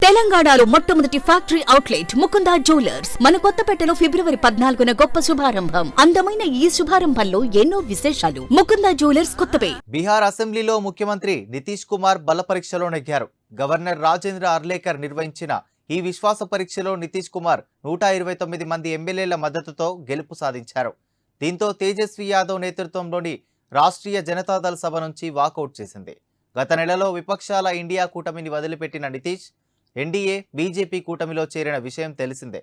తెలంగాణలో మొట్టమొదటి factory outlet Mukunda jewellers మన కొత్తపేటలో ఫిబ్రవరి 14న గొప్ప శుభారంభం. అందమైన ఈ శుభారంభంలో ఎన్నో విశేషాలు. ముకుందా జ్యువెలర్స్ కొత్తపేట. బీహార్ అసెంబ్లీలో ముఖ్యమంత్రి నితీష్ కుమార్ బల పరీక్షలో నెగ్గారు. గవర్నర్ రాజేంద్ర అర్లేకర్ నిర్వహించిన ఈ విశ్వాస పరీక్షలో నితీష్ కుమార్ 129 మంది ఎమ్మెల్యేల మద్దతుతో గెలుపు సాధించారు. దీంతో తేజస్వి యాదవ్ నేతృత్వంలోని రాష్ట్రీయ జనతాదళ సభ నుంచి వాకౌట్ చేసింది. గత నెలలో విపక్షాల ఇండియా కూటమిని వదిలిపెట్టిన నితీష్ ఎన్డీఏ బీజేపీ కూటమిలో చేరిన విషయం తెలిసిందే.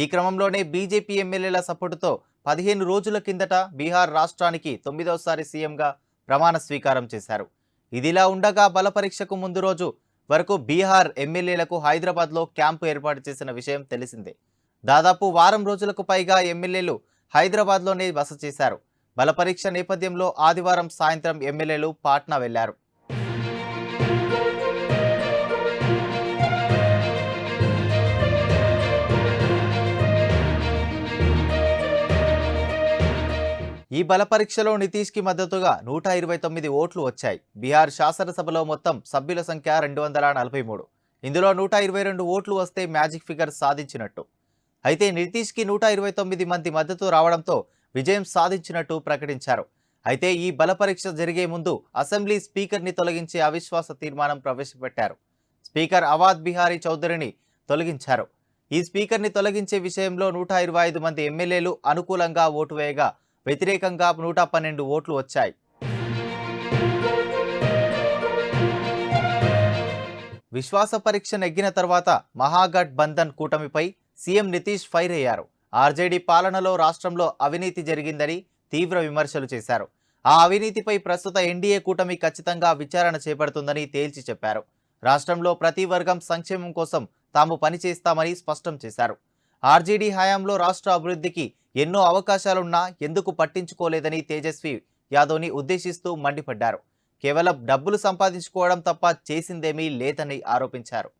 ఈ క్రమంలోనే బీజేపీ ఎమ్మెల్యేల సపోర్టుతో 15 రోజుల కిందట బీహార్ రాష్ట్రానికి 9వసారి సీఎంగా ప్రమాణ స్వీకారం చేశారు. ఇదిలా ఉండగా బల పరీక్షకు ముందు రోజు వరకు బీహార్ ఎమ్మెల్యేలకు హైదరాబాద్లో క్యాంపు ఏర్పాటు చేసిన విషయం తెలిసిందే. దాదాపు వారం రోజులకు పైగా ఎమ్మెల్యేలు హైదరాబాద్లోనే బస చేశారు. బల పరీక్ష నేపథ్యంలో ఆదివారం సాయంత్రం ఎమ్మెల్యేలు పాట్నా వెళ్లారు. ఈ బల పరీక్షలో నితీష్కి మద్దతుగా 129 ఓట్లు వచ్చాయి. బీహార్ శాసనసభలో మొత్తం సభ్యుల సంఖ్య 243. ఇందులో 122 ఓట్లు వస్తే మ్యాజిక్ ఫిగర్ సాధించినట్టు. అయితే నితీష్కి 129 మంది మద్దతు రావడంతో విజయం సాధించినట్టు ప్రకటించారు. అయితే ఈ బల పరీక్ష జరిగే ముందు అసెంబ్లీ స్పీకర్ని తొలగించే అవిశ్వాస తీర్మానం ప్రవేశపెట్టారు. స్పీకర్ అవాద్ బిహారీ చౌదరిని తొలగించారు. ఈ స్పీకర్ని తొలగించే విషయంలో 125 మంది ఎమ్మెల్యేలు అనుకూలంగా ఓటు వేయగా వ్యతిరేకంగా 112 ఓట్లు వచ్చాయి. విశ్వాస పరీక్ష నెగ్గిన తర్వాత మహాగఠ్ బంధన్ కూటమిపై సీఎం నితీష్ ఫైర్ అయ్యారు. ఆర్జేడీ పాలనలో రాష్ట్రంలో అవినీతి జరిగిందని తీవ్ర విమర్శలు చేశారు. ఆ అవినీతిపై ప్రస్తుత ఎన్డీఏ కూటమి ఖచ్చితంగా విచారణ చేపడుతుందని తేల్చి చెప్పారు. రాష్ట్రంలో ప్రతి వర్గం సంక్షేమం కోసం తాము పనిచేస్తామని స్పష్టం చేశారు. ఆర్జేడీ హయాంలో రాష్ట్ర అభివృద్ధికి ఎన్నో అవకాశాలున్నా ఎందుకు పట్టించుకోలేదని తేజస్వి యాదవ్ని ఉద్దేశిస్తూ మండిపడ్డారు. కేవలం డబ్బులు సంపాదించుకోవడం తప్ప చేసిందేమీ లేదని ఆరోపించారు.